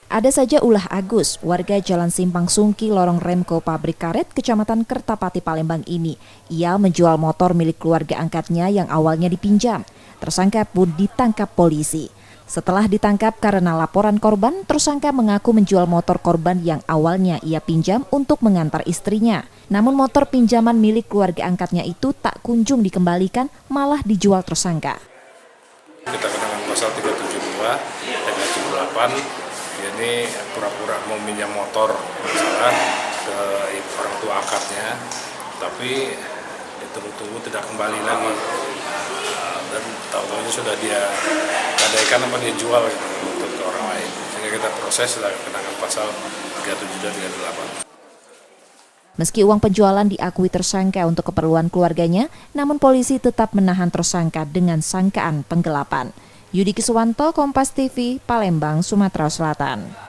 Ada saja ulah Agus, warga Jalan Simpang Sungki, Lorong Remko, Pabrik Karet, Kecamatan Kertapati, Palembang ini. Ia menjual motor milik keluarga angkatnya yang awalnya dipinjam. Tersangka pun ditangkap polisi. Setelah ditangkap karena laporan korban, tersangka mengaku menjual motor korban yang awalnya ia pinjam untuk mengantar istrinya. Namun motor pinjaman milik keluarga angkatnya itu tak kunjung dikembalikan, malah dijual tersangka. Kita kenakan pasal 372 dan 78. Ini pura-pura mau minjam motor misalnya ke orang tua angkatnya, tapi ditunggu-tunggu tidak kembali lagi, dan tahu-tahunya sudah dia gadaikan apa dia jual gitu, untuk ke orang lain. Sehingga kita proses dan kenakan pasal 37 dan 38. Meski uang penjualan diakui tersangka untuk keperluan keluarganya, namun polisi tetap menahan tersangka dengan sangkaan penggelapan. Yudi Kiswanto, Kompas TV, Palembang, Sumatera Selatan.